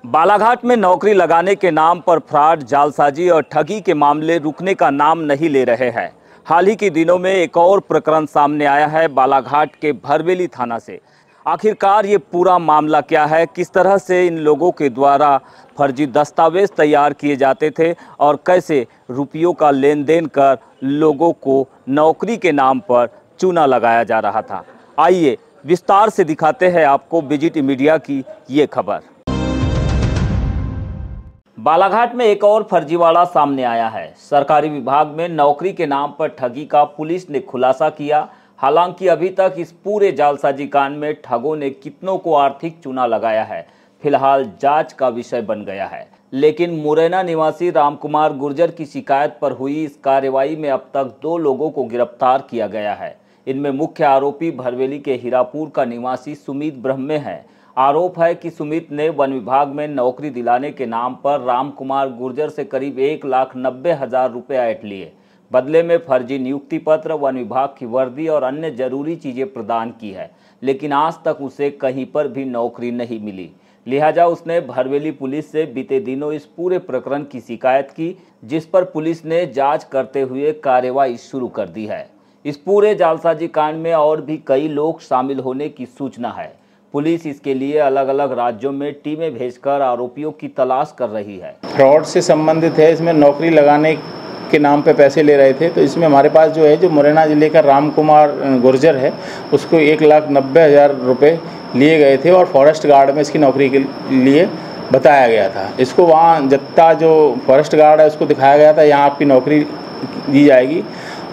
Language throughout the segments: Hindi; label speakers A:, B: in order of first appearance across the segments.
A: बालाघाट में नौकरी लगाने के नाम पर फ्रॉड, जालसाजी और ठगी के मामले रुकने का नाम नहीं ले रहे हैं। हाल ही के दिनों में एक और प्रकरण सामने आया है बालाघाट के भरवेली थाना से। आखिरकार ये पूरा मामला क्या है, किस तरह से इन लोगों के द्वारा फर्जी दस्तावेज तैयार किए जाते थे और कैसे रुपयों का लेन देन कर लोगों को नौकरी के नाम पर चूना लगाया जा रहा था। आइए विस्तार से दिखाते हैं आपको विजिट मीडिया की ये खबर। बालाघाट में एक और फर्जीवाड़ा सामने आया है। सरकारी विभाग में नौकरी के नाम पर ठगी का पुलिस ने खुलासा किया। हालांकि अभी तक इस पूरे जालसाजी कांड में ठगों ने कितनों को आर्थिक चूना लगाया है, फिलहाल जांच का विषय बन गया है। लेकिन मुरैना निवासी रामकुमार गुर्जर की शिकायत पर हुई इस कार्रवाई में अब तक 2 लोगों को गिरफ्तार किया गया है। इनमें मुख्य आरोपी भरवेली के हीरापुर का निवासी सुमित ब्रह्मे है। आरोप है कि सुमित ने वन विभाग में नौकरी दिलाने के नाम पर रामकुमार गुर्जर से करीब 1,90,000 रुपये ऐंठ लिए। बदले में फर्जी नियुक्ति पत्र, वन विभाग की वर्दी और अन्य जरूरी चीजें प्रदान की है, लेकिन आज तक उसे कहीं पर भी नौकरी नहीं मिली। लिहाजा उसने भरवेली पुलिस से बीते दिनों इस पूरे प्रकरण की शिकायत की, जिस पर पुलिस ने जांच करते हुए कार्रवाई शुरू कर दी है। इस पूरे जालसाजी कांड में और भी कई लोग शामिल होने की सूचना है। पुलिस इसके लिए अलग अलग राज्यों में टीमें भेजकर आरोपियों की तलाश कर रही है।
B: फ्रॉड से संबंधित है, इसमें नौकरी लगाने के नाम पे पैसे ले रहे थे। तो इसमें हमारे पास जो है, जो मुरैना ज़िले का रामकुमार गुर्जर है, उसको 1,90,000 रुपये लिए गए थे और फॉरेस्ट गार्ड में इसकी नौकरी के लिए बताया गया था। इसको वहाँ जत्ता जो फॉरेस्ट गार्ड है उसको दिखाया गया था, यहाँ आपकी नौकरी दी जाएगी।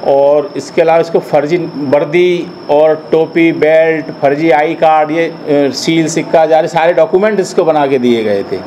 B: और इसके अलावा इसको फर्जी वर्दी और टोपी, बेल्ट, फर्जी आई कार्ड, ये सील, सिक्का जारी सारे डॉक्यूमेंट इसको बना के दिए गए थे।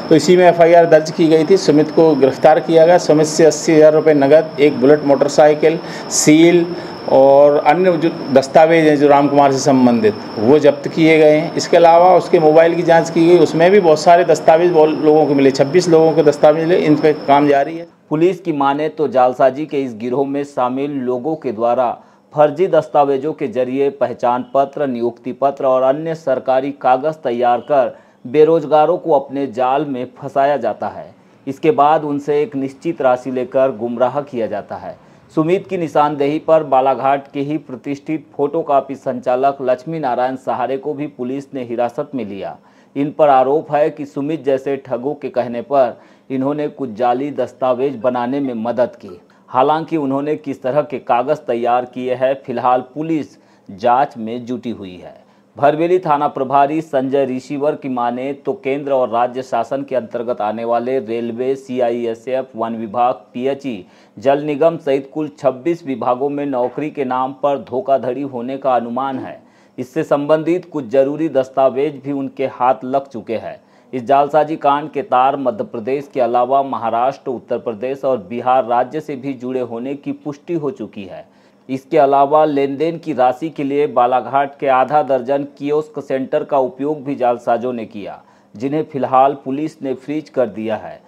B: तो इसी में FIR दर्ज की गई थी। सुमित को गिरफ्तार किया गया। सुमित से 80,000 रुपये नगद, एक बुलेट मोटरसाइकिल, सील और अन्य जो दस्तावेज हैं जो रामकुमार से संबंधित, वो जब्त किए गए हैं। इसके अलावा उसके मोबाइल की जांच की गई, उसमें भी बहुत सारे दस्तावेज लोगों को मिले। 26 लोगों को दस्तावेज मिले। इन पर काम जारी है।
A: पुलिस की माने तो जालसाजी के इस गिरोह में शामिल लोगों के द्वारा फर्जी दस्तावेजों के जरिए पहचान पत्र, नियुक्ति पत्र और अन्य सरकारी कागज तैयार कर बेरोजगारों को अपने जाल में फंसाया जाता है। इसके बाद उनसे एक निश्चित राशि लेकर गुमराह किया जाता है। सुमित की निशानदेही पर बालाघाट के ही प्रतिष्ठित फोटोकॉपी संचालक लक्ष्मी नारायण सहारे को भी पुलिस ने हिरासत में लिया। इन पर आरोप है कि सुमित जैसे ठगों के कहने पर इन्होंने कुछ जाली दस्तावेज बनाने में मदद की। हालांकि उन्होंने किस तरह के कागज तैयार किए हैं, फिलहाल पुलिस जांच में जुटी हुई है। भरवेली थाना प्रभारी संजय ऋषिवर की माने तो केंद्र और राज्य शासन के अंतर्गत आने वाले रेलवे, CISF, वन विभाग, PHE, जल निगम सहित कुल 26 विभागों में नौकरी के नाम पर धोखाधड़ी होने का अनुमान है। इससे संबंधित कुछ जरूरी दस्तावेज भी उनके हाथ लग चुके हैं। इस जालसाजी कांड के तार मध्य प्रदेश के अलावा महाराष्ट्र, उत्तर प्रदेश और बिहार राज्य से भी जुड़े होने की पुष्टि हो चुकी है। इसके अलावा लेन देन की राशि के लिए बालाघाट के आधा दर्जन कियोस्क सेंटर का उपयोग भी जालसाजों ने किया, जिन्हें फिलहाल पुलिस ने फ्रीज कर दिया है।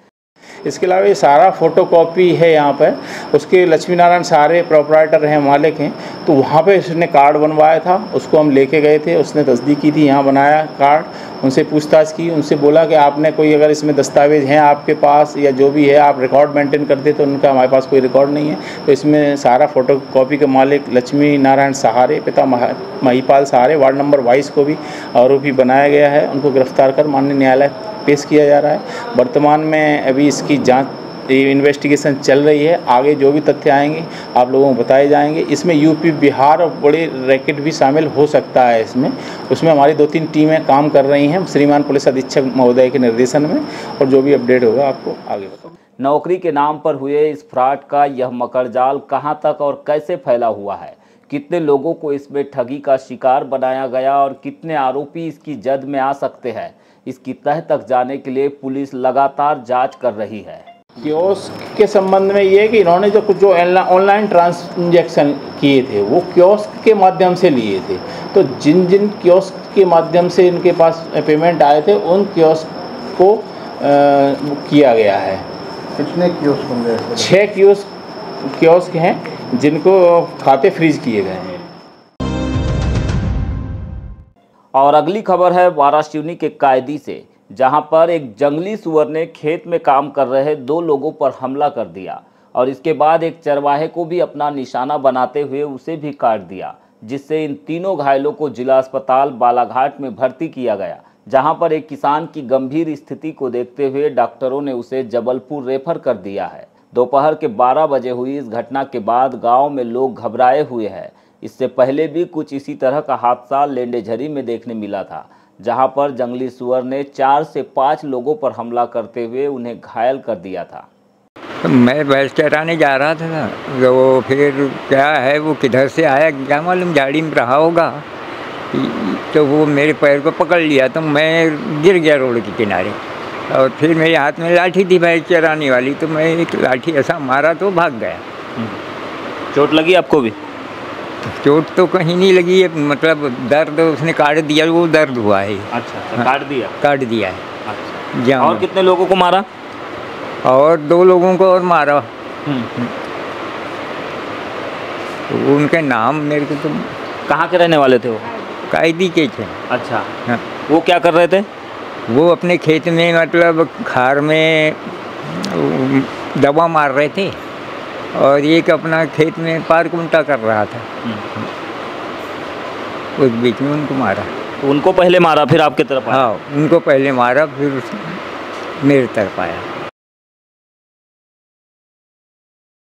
B: इसके अलावा ये सारा फोटोकॉपी है यहाँ पर, उसके लक्ष्मी नारायण सारे प्रोपराइटर हैं, मालिक हैं। तो वहाँ पे उसने कार्ड बनवाया था, उसको हम लेके गए थे। उसने तस्दीक की थी, यहाँ बनाया कार्ड। उनसे पूछताछ की, उनसे बोला कि आपने कोई अगर इसमें दस्तावेज हैं आपके पास या जो भी है आप रिकॉर्ड मेंटेन करते, तो उनका हमारे पास कोई रिकॉर्ड नहीं है। तो इसमें सारा फोटोकॉपी के मालिक लक्ष्मी नारायण सहारे, पिता महिपाल सहारे, वार्ड नंबर 22 को भी आरोपी बनाया गया है। उनको गिरफ्तार कर माननीय न्यायालय पेश किया जा रहा है। वर्तमान में अभी इसकी जांच इन्वेस्टिगेशन चल रही है। आगे जो भी तथ्य आएंगे आप लोगों को बताए जाएंगे। इसमें यूपी, बिहार और बड़े रैकेट भी शामिल हो सकता है। उसमें हमारी 2-3 टीमें काम कर रही हैं श्रीमान पुलिस अधीक्षक महोदय के निर्देशन में, और जो भी अपडेट होगा आपको आगे बताऊँ।
A: नौकरी के नाम पर हुए इस फ्रॉड का यह मकड़जाल कहां तक और कैसे फैला हुआ है, कितने लोगों को इसमें ठगी का शिकार बनाया गया और कितने आरोपी इसकी जद में आ सकते हैं, इसकी तह तक जाने के लिए पुलिस लगातार जांच कर रही है।
B: कियोस्क के संबंध में ये है कि इन्होंने जो ऑनलाइन ट्रांजैक्शन किए थे वो कियोस्क के माध्यम से लिए थे। तो जिन जिन कियोस्क के माध्यम से इनके पास पेमेंट आए थे, उन कियोस्क को किया गया है।
C: कितने कियोस्क होंगे?
B: 6 कियोस्क हैं जिनको खाते फ्रीज किए गए हैं।
A: और अगली खबर है वाराणसी के कायदी से। जहां पर एक जंगली सुअर ने खेत में काम कर रहे 2 लोगों पर हमला कर दिया और इसके बाद एक चरवाहे को भी अपना निशाना बनाते हुए उसे भी काट दिया, जिससे इन तीनों घायलों को जिला अस्पताल बालाघाट में भर्ती किया गया, जहां पर एक किसान की गंभीर स्थिति को देखते हुए डॉक्टरों ने उसे जबलपुर रेफर कर दिया है। दोपहर के 12 बजे हुई इस घटना के बाद गांव में लोग घबराए हुए हैं। इससे पहले भी कुछ इसी तरह का हादसा लेंडेझरी में देखने मिला था, जहां पर जंगली सुअर ने 4 से 5 लोगों पर हमला करते हुए उन्हें घायल कर दिया था।
D: मैं भैंस चराने जा रहा था ना, तो फिर क्या है वो किधर से आया क्या मालूम, झाड़ी में रहा होगा, तो वो मेरे पैर को पकड़ लिया तो मैं गिर गया रोड के किनारे। और फिर मेरे हाथ में लाठी थी भैंस चराने वाली, तो मैं एक लाठी ऐसा मारा तो भाग गया।
A: चोट लगी आपको भी?
D: चोट तो कहीं नहीं लगी है, मतलब दर्द उसने काट दिया, वो दर्द हुआ है।
A: अच्छा, काट दिया?
D: काट दिया है।
A: अच्छा। और कितने लोगों को मारा?
D: और 2 लोगों को और मारा। उनके नाम मेरे को तो।
A: कहाँ के रहने वाले थे वो?
D: कायदी के थे।
A: अच्छा।
D: हाँ।
A: वो क्या कर रहे थे?
D: वो अपने खेत में मतलब खार में दवा मार रहे थे और एक अपना खेत में पार कुंटा कर रहा था। उस बीच में उनको मारा।
A: उनको पहले मारा फिर आपके तरफ आया?
D: हाँ, उनको पहले मारा फिर मेरे तरफ आया।